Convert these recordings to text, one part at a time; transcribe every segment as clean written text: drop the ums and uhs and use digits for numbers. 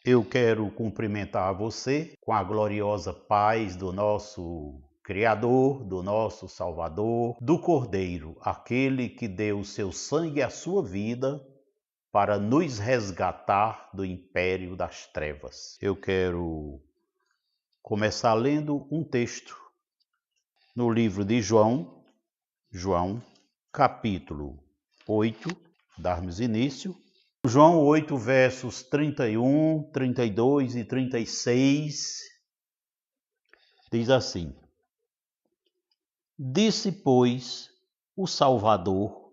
Eu quero cumprimentar você com a gloriosa paz do nosso Criador, do nosso Salvador, do Cordeiro, aquele que deu o seu sangue e a sua vida para nos resgatar do império das trevas. Eu quero começar lendo um texto no livro de João, capítulo 8, darmos início. João 8, versos 31, 32 e 36, diz assim: Disse, pois, o Salvador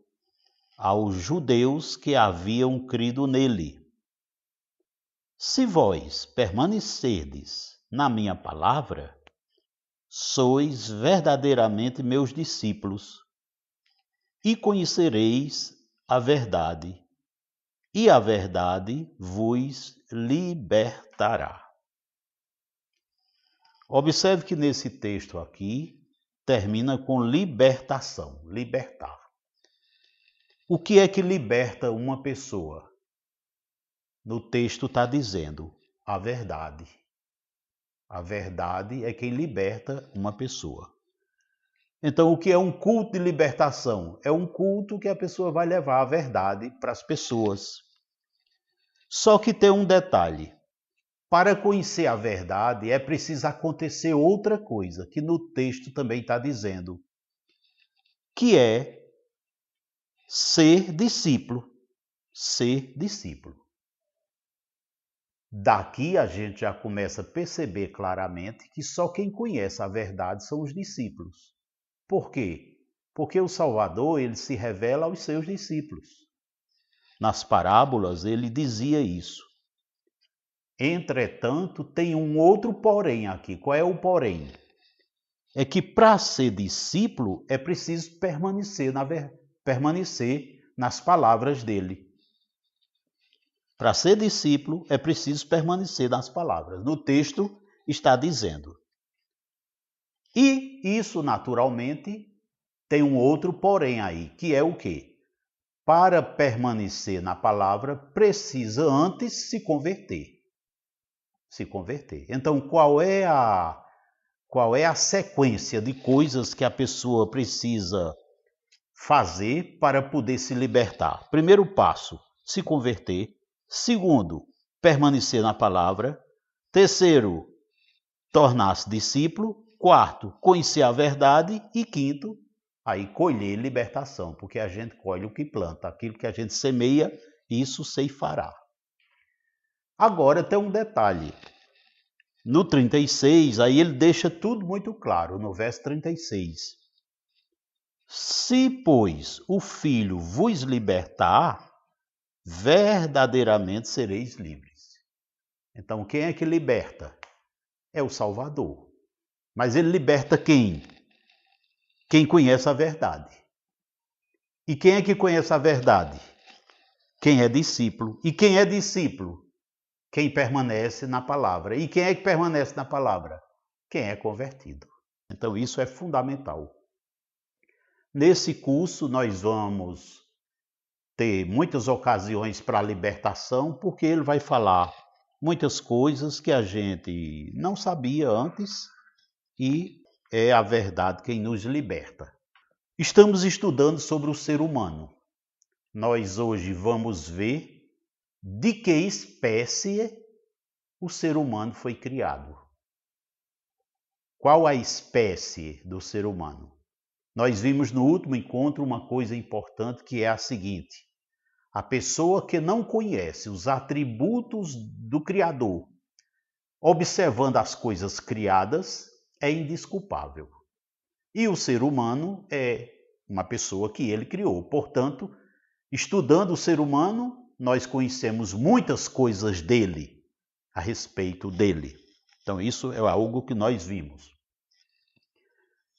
aos judeus que haviam crido nele: Se vós permanecerdes na minha palavra, sois verdadeiramente meus discípulos, e conhecereis a verdade, e a verdade vos libertará. Observe que nesse texto aqui termina com libertação, libertar. O que é que liberta uma pessoa? No texto está dizendo a verdade. A verdade é quem liberta uma pessoa. Então, o que é um culto de libertação? É um culto que a pessoa vai levar a verdade para as pessoas. Só que tem um detalhe. Para conhecer a verdade, é preciso acontecer outra coisa, que no texto também está dizendo, que é ser discípulo. Ser discípulo. Daqui a gente já começa a perceber claramente que só quem conhece a verdade são os discípulos. Por quê? Porque o Salvador, ele se revela aos seus discípulos. Nas parábolas, ele dizia isso. Entretanto, tem um outro porém aqui. Qual é o porém? É que para ser discípulo é preciso permanecer nas palavras dele. Para ser discípulo é preciso permanecer nas palavras. No texto está dizendo. E isso, naturalmente, tem um outro porém aí, que é o quê? Para permanecer na palavra, precisa antes se converter. Se converter. Então, qual é a sequência de coisas que a pessoa precisa fazer para poder se libertar? Primeiro passo, se converter. Segundo, permanecer na palavra. Terceiro, tornar-se discípulo. Quarto, conhecer a verdade. E quinto, aí colher libertação, porque a gente colhe o que planta. Aquilo que a gente semeia, isso ceifará. Agora tem um detalhe. No 36, aí ele deixa tudo muito claro, no verso 36. Se, pois, o Filho vos libertar, verdadeiramente sereis livres. Então, quem é que liberta? É o Salvador. Mas ele liberta quem? Quem conhece a verdade. E quem é que conhece a verdade? Quem é discípulo. E quem é discípulo? Quem permanece na palavra. E quem é que permanece na palavra? Quem é convertido. Então, isso é fundamental. Nesse curso, nós vamos ter muitas ocasiões para a libertação, porque ele vai falar muitas coisas que a gente não sabia antes e é a verdade quem nos liberta. Estamos estudando sobre o ser humano. Nós hoje vamos ver de que espécie o ser humano foi criado. Qual a espécie do ser humano? Nós vimos no último encontro uma coisa importante que é a seguinte: a pessoa que não conhece os atributos do Criador, observando as coisas criadas, é indesculpável. E o ser humano é uma pessoa que ele criou. Portanto, estudando o ser humano, nós conhecemos muitas coisas dele, a respeito dele. Então, isso é algo que nós vimos.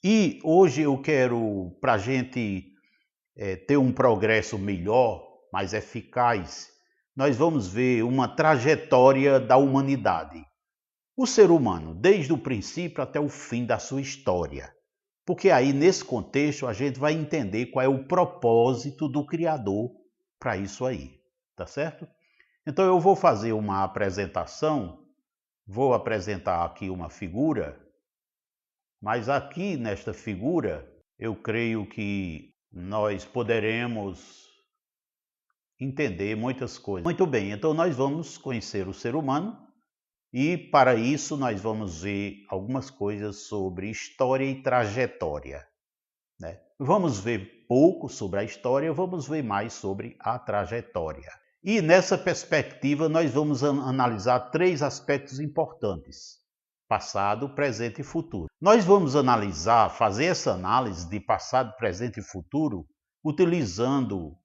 E hoje eu quero, para a gente ter um progresso melhor, mais eficaz, nós vamos ver uma trajetória da humanidade. O ser humano, desde o princípio até o fim da sua história. Porque aí, nesse contexto, a gente vai entender qual é o propósito do Criador para isso aí, tá certo? Então eu vou fazer uma apresentação, vou apresentar aqui uma figura, mas aqui nesta figura eu creio que nós poderemos entender muitas coisas. Muito bem, então nós vamos conhecer o ser humano e para isso nós vamos ver algumas coisas sobre história e trajetória, né? Vamos ver pouco sobre a história, vamos ver mais sobre a trajetória. E nessa perspectiva nós vamos analisar 3 aspectos importantes: passado, presente e futuro. Nós vamos fazer essa análise de passado, presente e futuro utilizando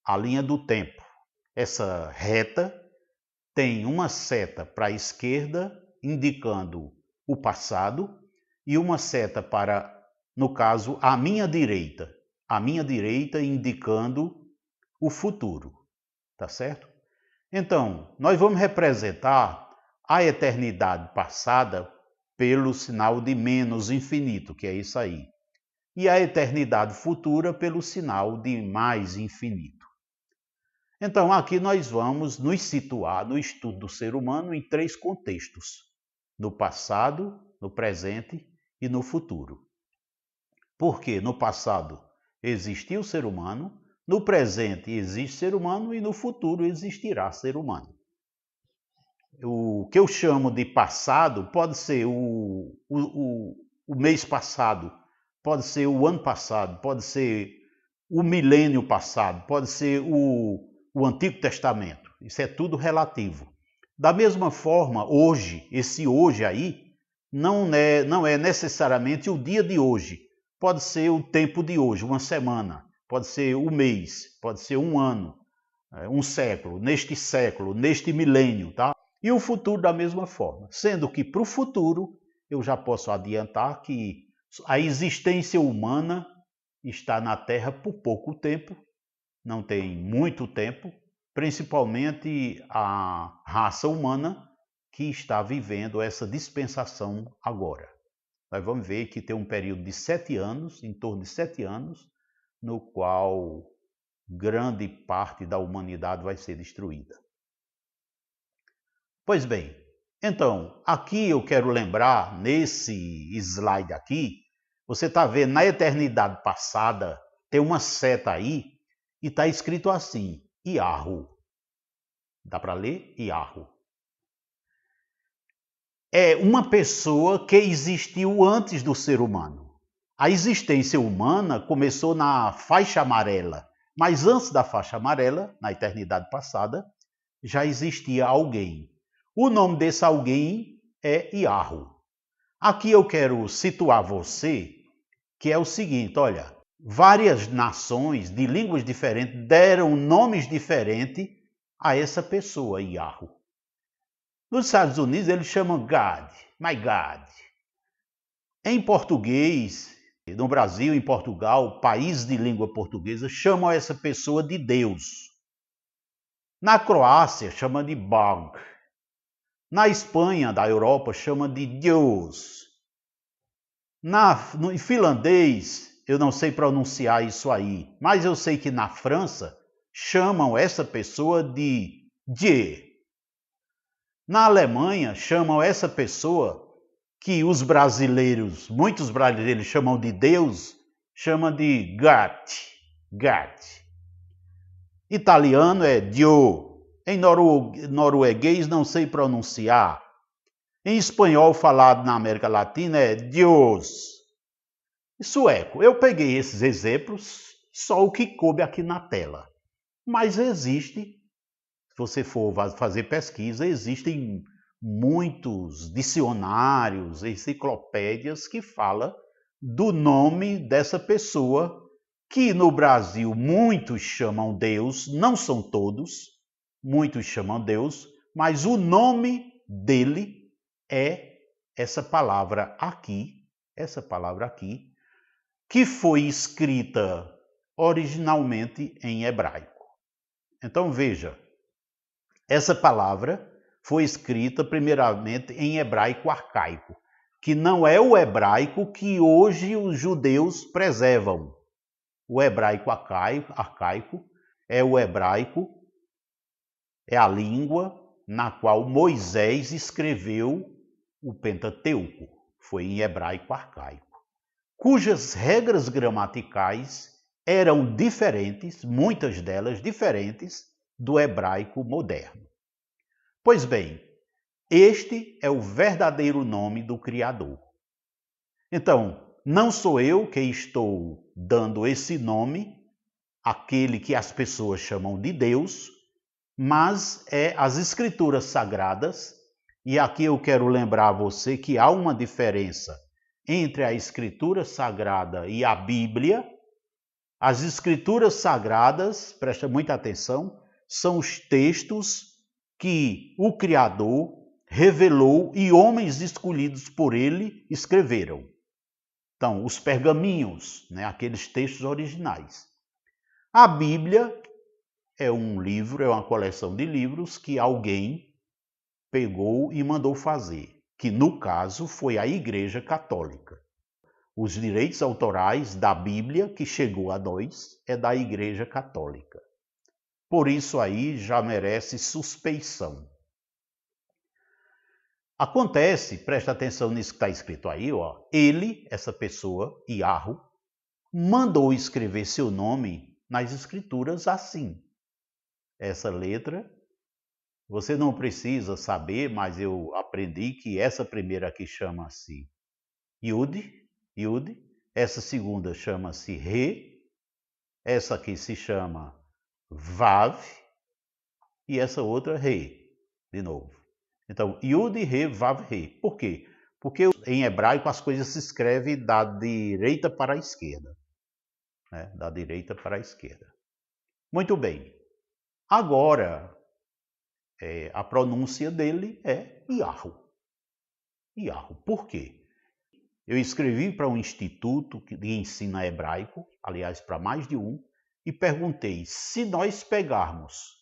a linha do tempo. Essa reta tem uma seta para a esquerda, indicando o passado, e uma seta para, no caso, a minha direita indicando o futuro, tá certo? Então, nós vamos representar a eternidade passada pelo sinal de menos infinito, que é isso aí, e a eternidade futura pelo sinal de mais infinito. Então, aqui nós vamos nos situar no estudo do ser humano em 3 contextos: no passado, no presente e no futuro. Porque no passado existiu o ser humano, no presente existe ser humano e no futuro existirá ser humano. O que eu chamo de passado pode ser o mês passado, pode ser o ano passado, pode ser o milênio passado, pode ser o Antigo Testamento. Isso é tudo relativo. Da mesma forma, hoje, esse hoje aí, não é necessariamente o dia de hoje. Pode ser o tempo de hoje, uma semana, pode ser o mês, pode ser um ano, um século, neste milênio, tá? E o futuro da mesma forma. Sendo que para o futuro, eu já posso adiantar que a existência humana está na Terra por pouco tempo, não tem muito tempo, principalmente a raça humana que está vivendo essa dispensação agora. Nós vamos ver que tem um período de 7 anos, em torno de 7 anos, no qual grande parte da humanidade vai ser destruída. Pois bem, então, aqui eu quero lembrar, nesse slide aqui, você está vendo na eternidade passada, tem uma seta aí, e está escrito assim, Iarro. Dá para ler? Iarro. É uma pessoa que existiu antes do ser humano. A existência humana começou na faixa amarela, mas antes da faixa amarela, na eternidade passada, já existia alguém. O nome desse alguém é Iarro. Aqui eu quero situar você, que é o seguinte, olha, várias nações de línguas diferentes deram nomes diferentes a essa pessoa, Iarro. Nos Estados Unidos eles chamam God, my God. Em português, no Brasil, em Portugal, país de língua portuguesa, chamam essa pessoa de Deus. Na Croácia chama de Bog. Na Espanha, da Europa, chama de Deus. No finlandês, eu não sei pronunciar isso aí, mas eu sei que na França chamam essa pessoa de Dieu. Na Alemanha chamam essa pessoa que os brasileiros, muitos brasileiros chamam de Deus, chamam de Gott. Italiano é Dio. Em norueguês não sei pronunciar. Em espanhol falado na América Latina é Dios. Sueco, eu peguei esses exemplos, só o que coube aqui na tela. Mas existe, se você for fazer pesquisa, existem muitos dicionários, enciclopédias que falam do nome dessa pessoa, que no Brasil muitos chamam Deus, não são todos, muitos chamam Deus, mas o nome dele é essa palavra aqui, que foi escrita originalmente em hebraico. Então veja, essa palavra foi escrita primeiramente em hebraico arcaico, que não é o hebraico que hoje os judeus preservam. O hebraico arcaico é o hebraico é a língua na qual Moisés escreveu o Pentateuco. Foi em hebraico arcaico, cujas regras gramaticais eram diferentes, muitas delas diferentes, do hebraico moderno. Pois bem, este é o verdadeiro nome do Criador. Então, não sou eu que estou dando esse nome, aquele que as pessoas chamam de Deus, mas é as Escrituras Sagradas, e aqui eu quero lembrar a você que há uma diferença entre a Escritura Sagrada e a Bíblia. As Escrituras Sagradas, presta muita atenção, são os textos que o Criador revelou e homens escolhidos por ele escreveram. Então, os pergaminhos, aqueles textos originais. A Bíblia é um livro, é uma coleção de livros que alguém pegou e mandou fazer, que no caso foi a Igreja Católica. Os direitos autorais da Bíblia que chegou a nós é da Igreja Católica. Por isso aí já merece suspeição. Acontece, presta atenção nisso que está escrito aí, ó. Ele, essa pessoa, Iarro, mandou escrever seu nome nas Escrituras assim. Essa letra, você não precisa saber, mas eu aprendi que essa primeira aqui chama-se Yud, essa segunda chama-se Re, essa aqui se chama Vav e essa outra Re, de novo. Então, Yud, Re, Vav, Re. Por quê? Porque em hebraico as coisas se escrevem da direita para a esquerda. Da direita para a esquerda. Muito bem. Agora, a pronúncia dele é Iarro. Iarro. Por quê? Eu escrevi para um instituto de ensino hebraico, aliás, para mais de um, e perguntei se nós pegarmos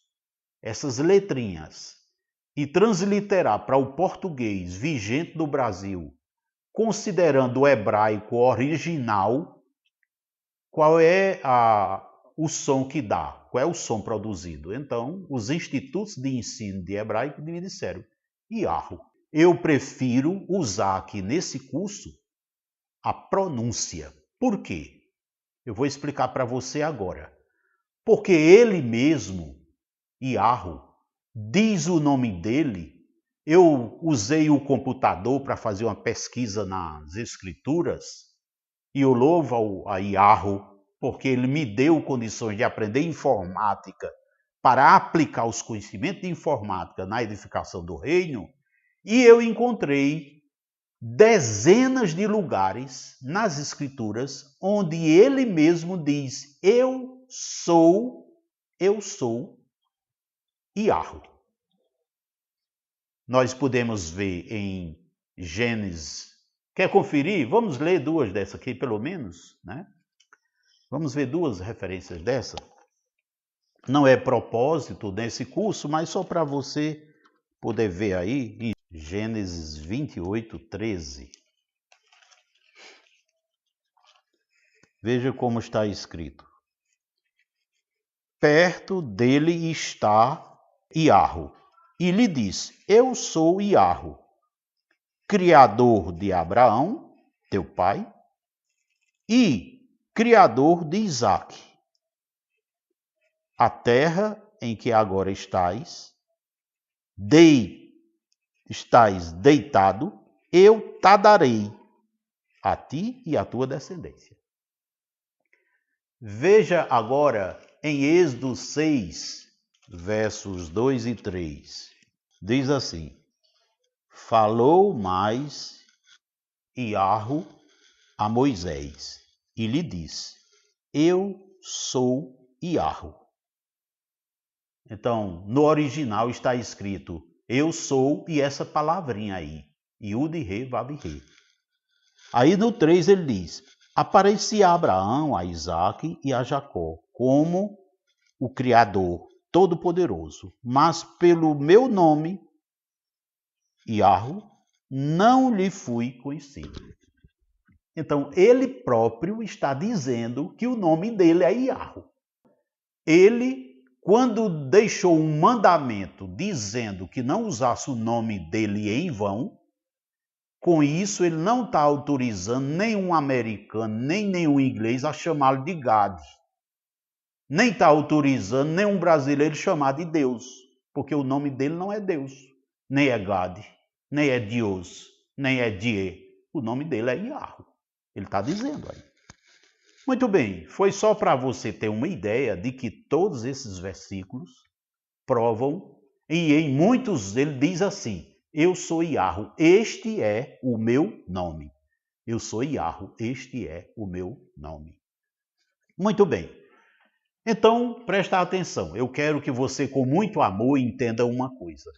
essas letrinhas e transliterar para o português vigente do Brasil, considerando o hebraico original, qual é o som que dá? Qual é o som produzido? Então, os institutos de ensino de hebraico me disseram, Iarro. Eu prefiro usar aqui nesse curso a pronúncia. Por quê? Eu vou explicar para você agora. Porque ele mesmo, Iarro, diz o nome dele. Eu usei o computador para fazer uma pesquisa nas Escrituras e eu louvo a Iarro porque ele me deu condições de aprender informática para aplicar os conhecimentos de informática na edificação do reino, e eu encontrei dezenas de lugares nas Escrituras onde ele mesmo diz, eu sou Iarro. Nós podemos ver em Gênesis. Quer conferir? Vamos ler duas dessas aqui, pelo menos, Vamos ver duas referências dessa. Não é propósito desse curso, mas só para você poder ver aí, em Gênesis 28, 13. Veja como está escrito. Perto dele está Iarro, e lhe diz, eu sou Iarro, criador de Abraão, teu pai, e criador de Isaque. A terra em que agora estás deitado, eu te darei, a ti e à tua descendência. Veja agora em Êxodo 6, versos 2 e 3. Diz assim, falou mais Iarro a Moisés e lhe disse, eu sou Iarro. Então, no original está escrito, eu sou, e essa palavrinha aí, Yud, Re, Vav, Re. Aí no 3 ele diz, aparecia a Abraão, a Isaque e a Jacó, como o Criador Todo-Poderoso, mas pelo meu nome, Iarro, não lhe fui conhecido. Então, ele próprio está dizendo que o nome dele é Iarro. Ele quando deixou um mandamento dizendo que não usasse o nome dele em vão, com isso ele não está autorizando nenhum americano, nem nenhum inglês a chamá-lo de Gad. Nem está autorizando nenhum brasileiro chamar de Deus, porque o nome dele não é Deus, nem é Gad, nem é Deus, nem é Die. O nome dele é Yahweh. Ele está dizendo aí. Muito bem, foi só para você ter uma ideia de que todos esses versículos provam, e em muitos ele diz assim: eu sou Yahweh, este é o meu nome. Eu sou Yahweh, este é o meu nome. Muito bem. Então, presta atenção. Eu quero que você, com muito amor, entenda uma coisa.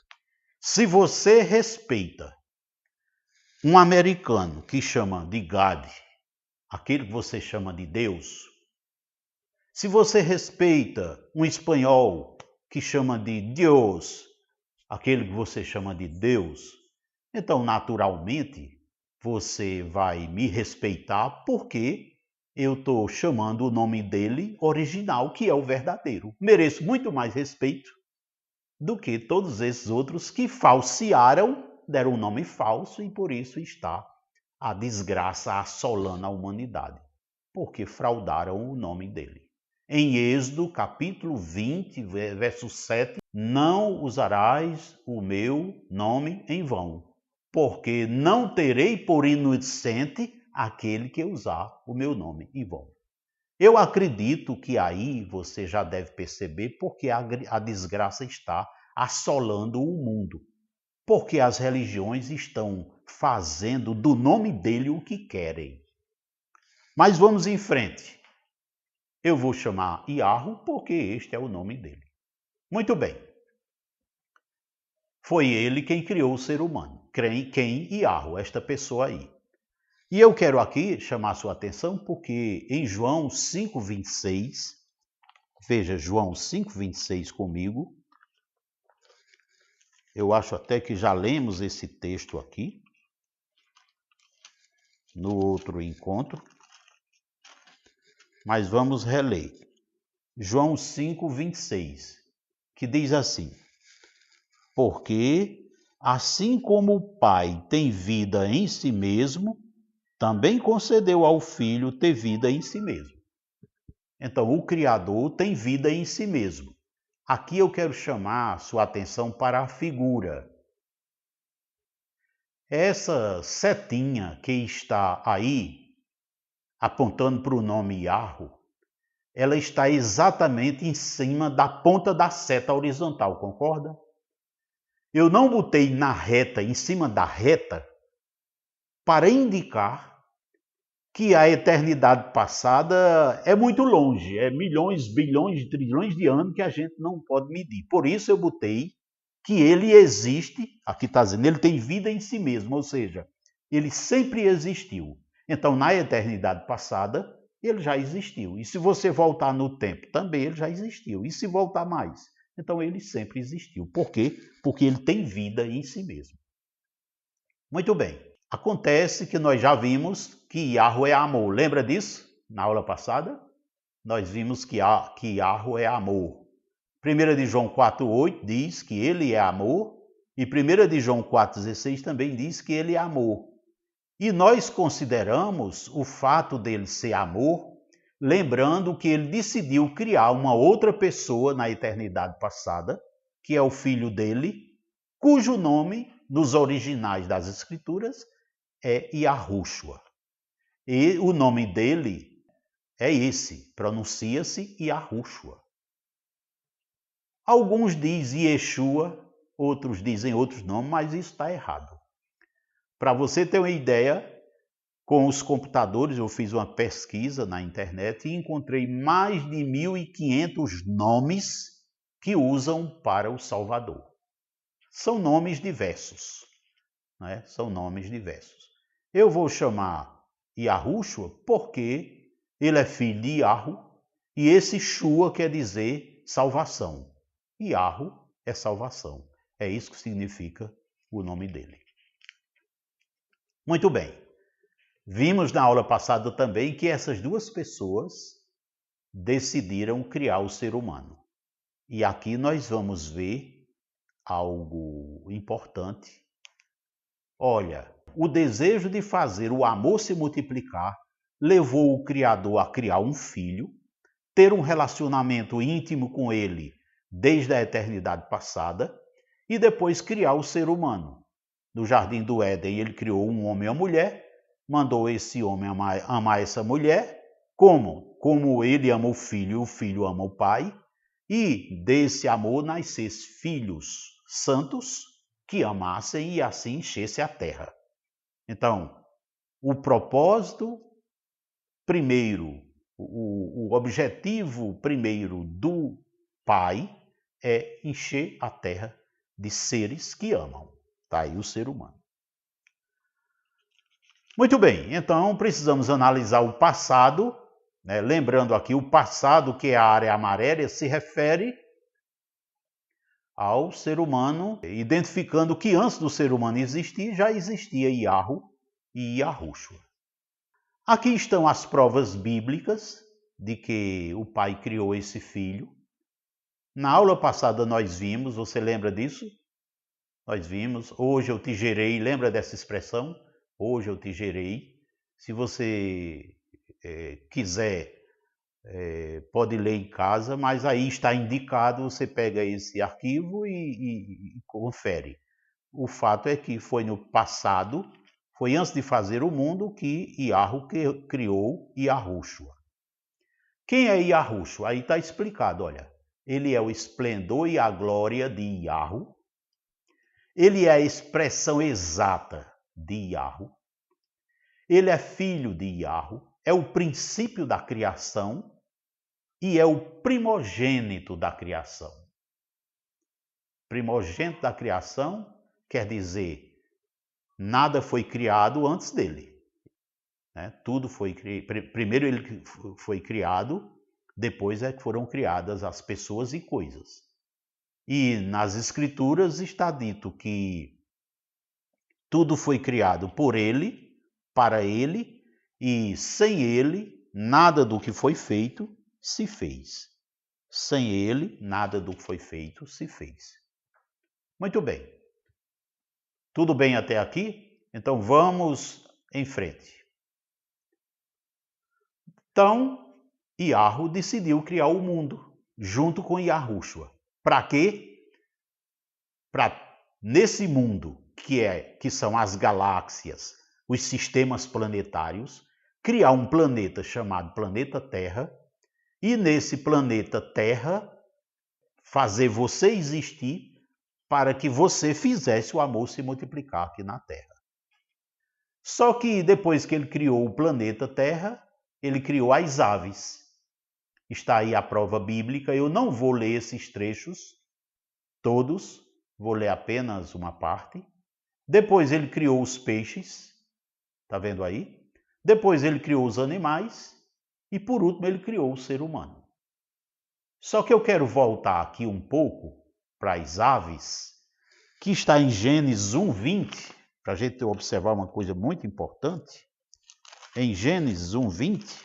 Se você respeita um americano que chama de God, aquele que você chama de Deus, se você respeita um espanhol que chama de Deus, aquele que você chama de Deus, então, naturalmente, você vai me respeitar porque eu estou chamando o nome dele original, que é o verdadeiro. Mereço muito mais respeito do que todos esses outros que falsearam, deram um nome falso e por isso está a desgraça assolando a humanidade, porque fraudaram o nome dele. Em Êxodo, capítulo 20, verso 7, não usarás o meu nome em vão, porque não terei por inocente aquele que usar o meu nome em vão. Eu acredito que aí você já deve perceber porque a desgraça está assolando o mundo. Porque as religiões estão fazendo do nome dele o que querem. Mas vamos em frente. Eu vou chamar Yahweh porque este é o nome dele. Muito bem. Foi ele quem criou o ser humano. Quem? Yahweh, esta pessoa aí. E eu quero aqui chamar a sua atenção porque em João 5,26, veja João 5,26 comigo, eu acho até que já lemos esse texto aqui, no outro encontro, mas vamos reler. João 5,26, que diz assim: porque assim como o Pai tem vida em si mesmo, também concedeu ao Filho ter vida em si mesmo. Então, o Criador tem vida em si mesmo. Aqui eu quero chamar a sua atenção para a figura. Essa setinha que está aí, apontando para o nome Yahweh, ela está exatamente em cima da ponta da seta horizontal, concorda? Eu não botei na reta, em cima da reta, para indicar que a eternidade passada é muito longe, é milhões, bilhões, trilhões de anos que a gente não pode medir. Por isso eu botei que ele existe, aqui está dizendo, ele tem vida em si mesmo, ou seja, ele sempre existiu. Então, na eternidade passada, ele já existiu. E se você voltar no tempo, também ele já existiu. E se voltar mais? Então, ele sempre existiu. Por quê? Porque ele tem vida em si mesmo. Muito bem. Acontece que nós já vimos que Yahweh é amor. Lembra disso? Na aula passada? Nós vimos que Yahweh é amor. 1 de João 4,8 diz que ele é amor. E 1 de João 4,16 também diz que ele é amor. E nós consideramos o fato dele ser amor, lembrando que ele decidiu criar uma outra pessoa na eternidade passada, que é o filho dele, cujo nome, nos originais das Escrituras, é Yahushua. E o nome dele é esse, pronuncia-se Yahushua. Alguns dizem Yeshua, outros dizem outros nomes, mas isso está errado. Para você ter uma ideia, com os computadores eu fiz uma pesquisa na internet e encontrei mais de 1.500 nomes que usam para o Salvador. São nomes diversos, né? São nomes diversos. Eu vou chamar Yahushua porque ele é filho de Yahweh e esse Shua quer dizer salvação. Yahweh é salvação. É isso que significa o nome dele. Muito bem. Vimos na aula passada também que essas duas pessoas decidiram criar o ser humano. E aqui nós vamos ver algo importante. Olha, o desejo de fazer o amor se multiplicar levou o Criador a criar um filho, ter um relacionamento íntimo com ele desde a eternidade passada e depois criar o ser humano. No Jardim do Éden, ele criou um homem e uma mulher, mandou esse homem amar essa mulher. Como? Como ele ama o filho ama o pai, e desse amor nascessem filhos santos que amassem e assim enchessem a terra. Então, o propósito primeiro, o objetivo primeiro do pai é encher a terra de seres que amam. Está aí o ser humano. Muito bem, então precisamos analisar o passado, né? Lembrando aqui, o passado, que é a área amarela, se refere ao ser humano, identificando que antes do ser humano existir, já existia Iarro e Yahushua. Aqui estão as provas bíblicas de que o pai criou esse filho. Na aula passada nós vimos, você lembra disso? Nós vimos, hoje eu te gerei, lembra dessa expressão? Hoje eu te gerei. Se você quiser, pode ler em casa, mas aí está indicado, você pega esse arquivo e confere. O fato é que foi no passado, foi antes de fazer o mundo, que Iarro criou Yahushua. Quem é Yahushua? Aí está explicado, olha. Ele é o esplendor e a glória de Iarro. Ele é a expressão exata de Iarro. Ele é filho de Iarro, é o princípio da criação e é o primogênito da criação. Primogênito da criação quer dizer, nada foi criado antes dele. Né? Tudo foi primeiro ele foi criado, depois é que foram criadas as pessoas e coisas. E nas Escrituras está dito que tudo foi criado por ele, para ele, e sem ele, nada do que foi feito se fez. Sem ele, nada do que foi feito se fez. Muito bem. Tudo bem até aqui? Então vamos em frente. Então, Iarro decidiu criar o mundo, junto com Yahushua. Para quê? Para, nesse mundo, que são as galáxias, os sistemas planetários, criar um planeta chamado planeta Terra, e nesse planeta Terra, fazer você existir para que você fizesse o amor se multiplicar aqui na Terra. Só que depois que ele criou o planeta Terra, ele criou as aves. Está aí a prova bíblica. Eu não vou ler esses trechos todos, vou ler apenas uma parte. Depois ele criou os peixes, está vendo aí? Depois ele criou os animais e por último ele criou o ser humano. Só que eu quero voltar aqui um pouco para as aves, que está em Gênesis 1:20, para a gente observar uma coisa muito importante. Em Gênesis 1:20,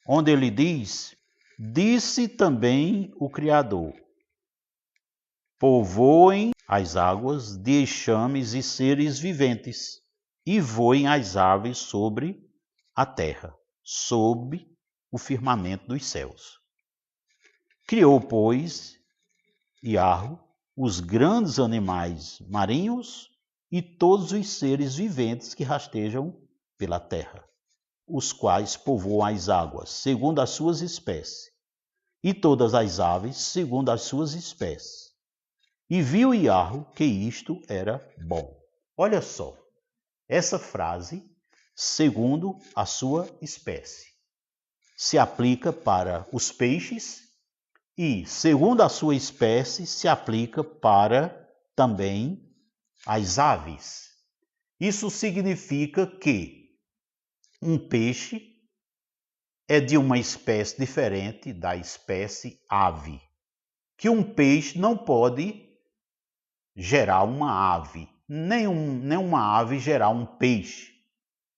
onde ele diz: disse também o Criador, povoem as águas de enxames e seres viventes, e voem as aves sobre a terra, sob o firmamento dos céus. Criou, pois, Iarro os grandes animais marinhos e todos os seres viventes que rastejam pela terra, os quais povoam as águas, segundo as suas espécies, e todas as aves, segundo as suas espécies. E viu Iarro que isto era bom. Olha só, essa frase, segundo a sua espécie, se aplica para os peixes e, segundo a sua espécie, se aplica para também as aves. Isso significa que um peixe é de uma espécie diferente da espécie ave. Que um peixe não pode gerar uma ave, nem uma ave gerar um peixe.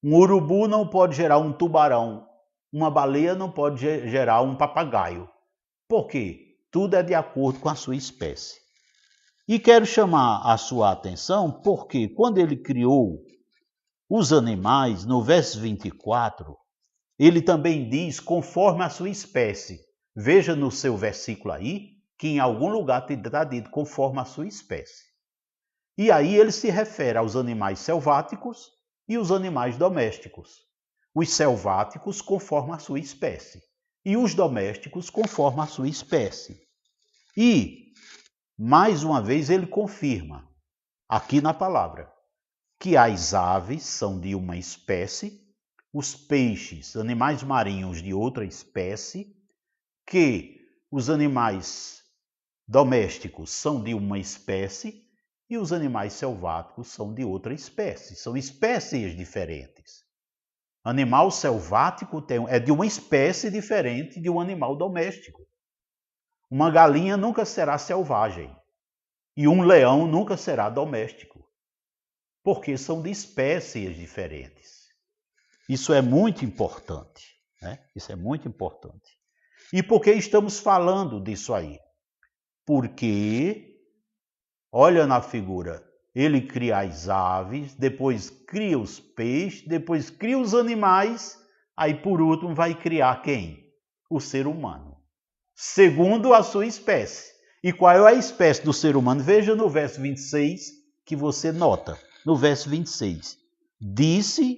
Um urubu não pode gerar um tubarão. Uma baleia não pode gerar um papagaio. Por quê? Tudo é de acordo com a sua espécie. E quero chamar a sua atenção porque quando ele criou os animais, no verso 24, ele também diz conforme a sua espécie. Veja no seu versículo aí, que em algum lugar está dito conforme a sua espécie. E aí ele se refere aos animais selváticos e os animais domésticos. Os selváticos conforme a sua espécie e os domésticos conforme a sua espécie. E, mais uma vez, ele confirma, aqui na palavra, que as aves são de uma espécie, os peixes, animais marinhos de outra espécie, que os animais domésticos são de uma espécie e os animais selváticos são de outra espécie. São espécies diferentes. Animal selvático é de uma espécie diferente de um animal doméstico. Uma galinha nunca será selvagem e um leão nunca será doméstico, porque são de espécies diferentes. Isso é muito importante, né? Isso é muito importante. E por que estamos falando disso aí? Porque, olha na figura, ele cria as aves, depois cria os peixes, depois cria os animais, aí por último vai criar quem? O ser humano, segundo a sua espécie. E qual é a espécie do ser humano? Veja no verso 26 que você nota. No verso 26, disse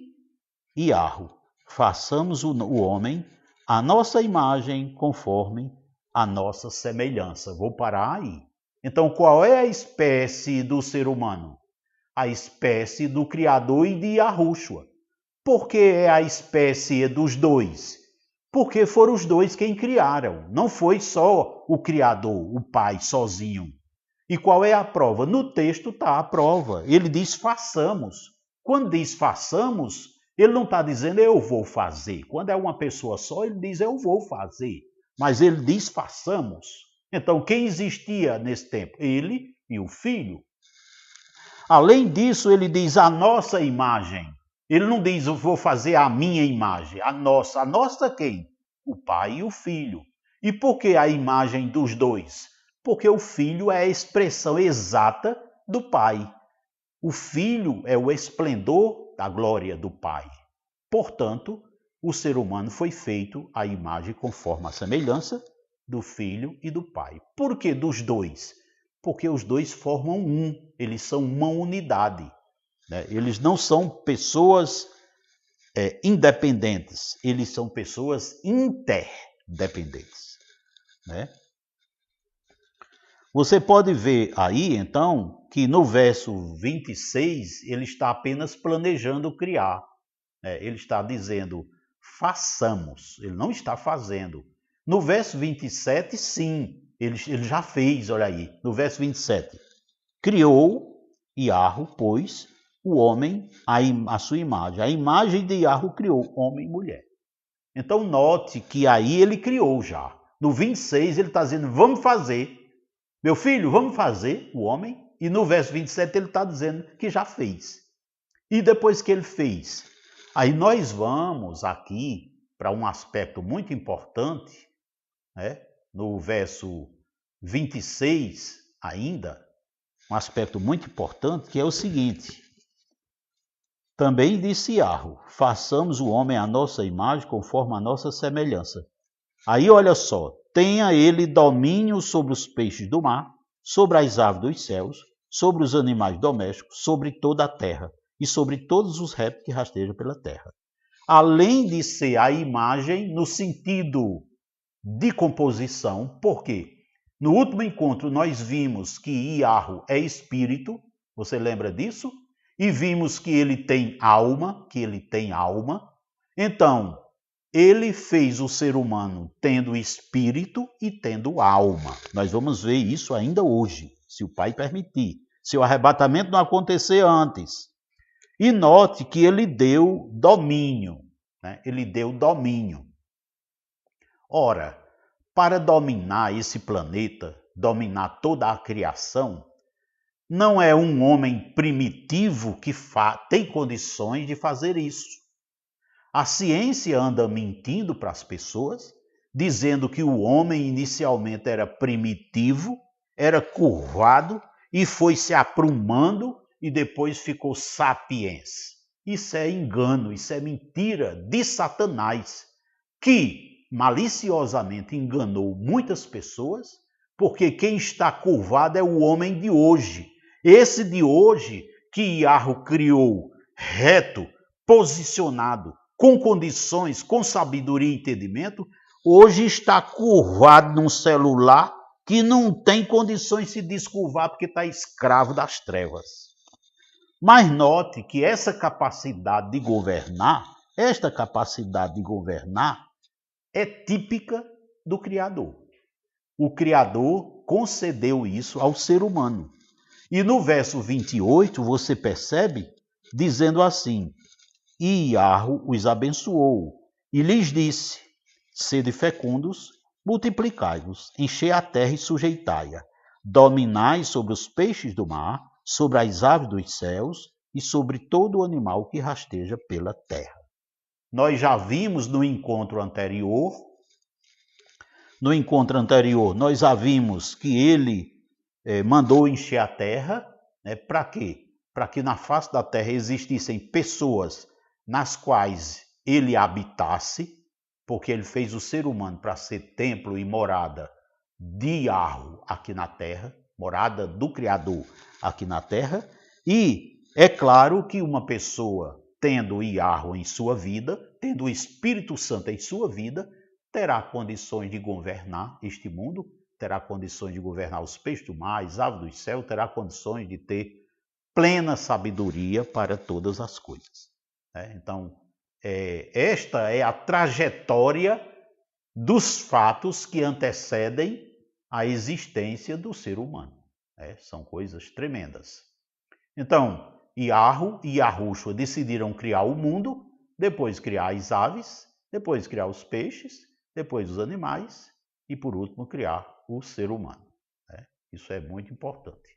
Iarro, façamos o homem a nossa imagem conforme a nossa semelhança. Vou parar aí. Então, qual é a espécie do ser humano? A espécie do Criador e de Yahushua. Por que é a espécie dos dois? Porque foram os dois quem criaram. Não foi só o Criador, o Pai, sozinho. E qual é a prova? No texto está a prova. Ele diz façamos. Quando diz façamos, ele não está dizendo eu vou fazer. Quando é uma pessoa só, ele diz eu vou fazer. Mas ele diz façamos. Então, quem existia nesse tempo? Ele e o Filho. Além disso, ele diz a nossa imagem. Ele não diz eu vou fazer a minha imagem, a nossa. A nossa quem? O Pai e o Filho. E por que a imagem dos dois? Porque o Filho é a expressão exata do Pai. O Filho é o esplendor da glória do Pai. Portanto, o ser humano foi feito à imagem conforme a semelhança do Filho e do Pai. Por que dos dois? Porque os dois formam um, eles são uma unidade. Né? Eles não são pessoas independentes, eles são pessoas interdependentes. Né? Você pode ver aí, então, que no verso 26, ele está apenas planejando criar. Ele está dizendo, façamos. Ele não está fazendo. No verso 27, sim, ele já fez, olha aí. No verso 27, criou Iarro, pois, o homem a sua imagem. A imagem de Iarro criou homem e mulher. Então, note que aí ele criou já. No 26, ele está dizendo, vamos fazer. Meu filho, vamos fazer o homem. E no verso 27 ele está dizendo que já fez. E depois que ele fez, aí nós vamos aqui para um aspecto muito importante, né? No verso 26 ainda, um aspecto muito importante que é o seguinte. Também disse Iarro, façamos o homem à nossa imagem conforme a nossa semelhança. Aí olha só, tenha ele domínio sobre os peixes do mar, sobre as aves dos céus, sobre os animais domésticos, sobre toda a terra e sobre todos os répteis que rastejam pela terra. Além de ser a imagem no sentido de composição, porque no último encontro nós vimos que Iarro é espírito, você lembra disso? E vimos que ele tem alma, Então, ele fez o ser humano tendo espírito e tendo alma. Nós vamos ver isso ainda hoje, se o Pai permitir. Se o arrebatamento não acontecer antes. E note que ele deu domínio. Né? Ele deu domínio. Ora, para dominar esse planeta, dominar toda a criação, não é um homem primitivo que tem condições de fazer isso. A ciência anda mentindo para as pessoas, dizendo que o homem inicialmente era primitivo, era curvado e foi se aprumando e depois ficou sapiens. Isso é engano, isso é mentira de Satanás, que maliciosamente enganou muitas pessoas, porque quem está curvado é o homem de hoje. Esse de hoje que Iarro criou reto, posicionado, com condições, com sabedoria e entendimento, hoje está curvado num celular que não tem condições de se descurvar porque está escravo das trevas. Mas note que esta capacidade de governar é típica do Criador. O Criador concedeu isso ao ser humano. E no verso 28 você percebe dizendo assim: E Iarro os abençoou e lhes disse: Sede fecundos, multiplicai-vos, enchei a terra e sujeitai-a, dominai sobre os peixes do mar, sobre as aves dos céus e sobre todo o animal que rasteja pela terra. Nós já vimos no encontro anterior, nós já vimos que ele mandou encher a terra, né? Para quê? Para que na face da terra existissem pessoas nas quais ele habitasse, porque ele fez o ser humano para ser templo e morada de Iarro aqui na terra, morada do Criador aqui na terra, e é claro que uma pessoa tendo Iarro em sua vida, tendo o Espírito Santo em sua vida, terá condições de governar este mundo, terá condições de governar os peixes do mar, as aves do céu, terá condições de ter plena sabedoria para todas as coisas. Então, esta é a trajetória dos fatos que antecedem a existência do ser humano. São coisas tremendas. Então, Iarro e Yahushua decidiram criar o mundo, depois criar as aves, depois criar os peixes, depois os animais e, por último, criar o ser humano. Isso é muito importante.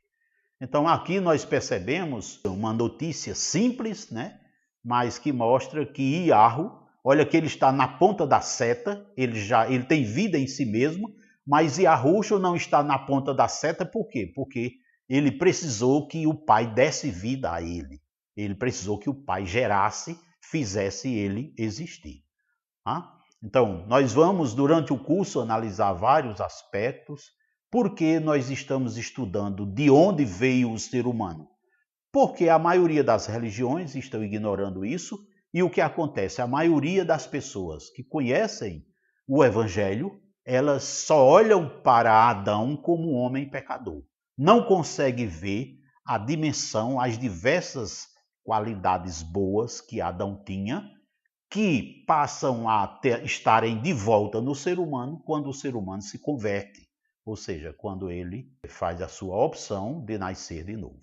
Então, aqui nós percebemos uma notícia simples, mas que mostra que Iarro, olha que ele está na ponta da seta, ele tem vida em si mesmo, mas Yahushua não está na ponta da seta, por quê? Porque ele precisou que o Pai desse vida a ele. Ele precisou que o Pai gerasse, fizesse ele existir. Então, nós vamos, durante o curso, analisar vários aspectos. Por que nós estamos estudando de onde veio o ser humano? Porque a maioria das religiões estão ignorando isso, e o que acontece? A maioria das pessoas que conhecem o Evangelho, elas só olham para Adão como um homem pecador. Não consegue ver a dimensão, as diversas qualidades boas que Adão tinha, que passam a estarem de volta no ser humano quando o ser humano se converte, ou seja, quando ele faz a sua opção de nascer de novo.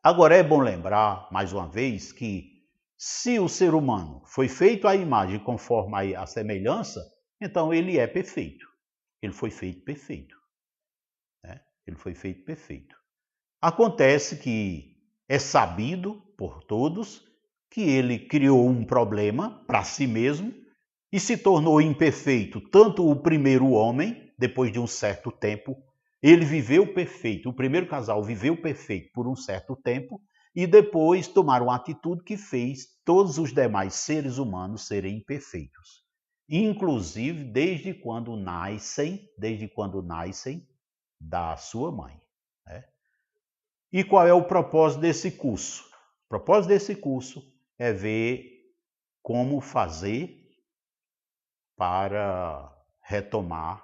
Agora é bom lembrar, mais uma vez, que se o ser humano foi feito à imagem conforme a semelhança, então ele é perfeito. Ele foi feito perfeito. Ele foi feito perfeito. Acontece que é sabido por todos que ele criou um problema para si mesmo e se tornou imperfeito. Tanto o primeiro homem, depois de um certo tempo, ele viveu perfeito. O primeiro casal viveu perfeito por um certo tempo e depois tomaram uma atitude que fez todos os demais seres humanos serem imperfeitos. Inclusive desde quando nascem da sua mãe. E qual é o propósito desse curso? O propósito desse curso é ver como fazer para retomar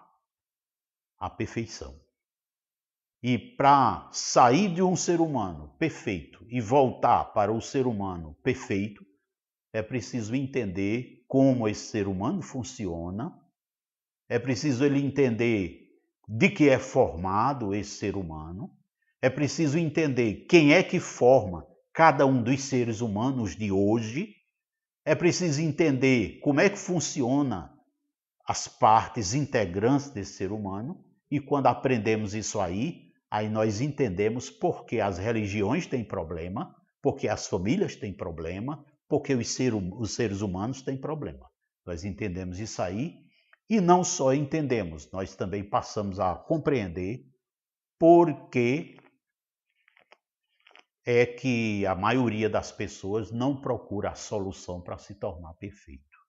a perfeição. E para sair de um ser humano perfeito e voltar para o ser humano perfeito, é preciso entender como esse ser humano funciona, é preciso ele entender de que é formado esse ser humano, é preciso entender quem é que forma cada um dos seres humanos de hoje, é preciso entender como é que funciona as partes integrantes desse ser humano, e quando aprendemos isso aí nós entendemos por que as religiões têm problema, porque as famílias têm problema, porque os seres humanos têm problema. Nós entendemos isso aí e não só entendemos, nós também passamos a compreender por que é que a maioria das pessoas não procura a solução para se tornar perfeito.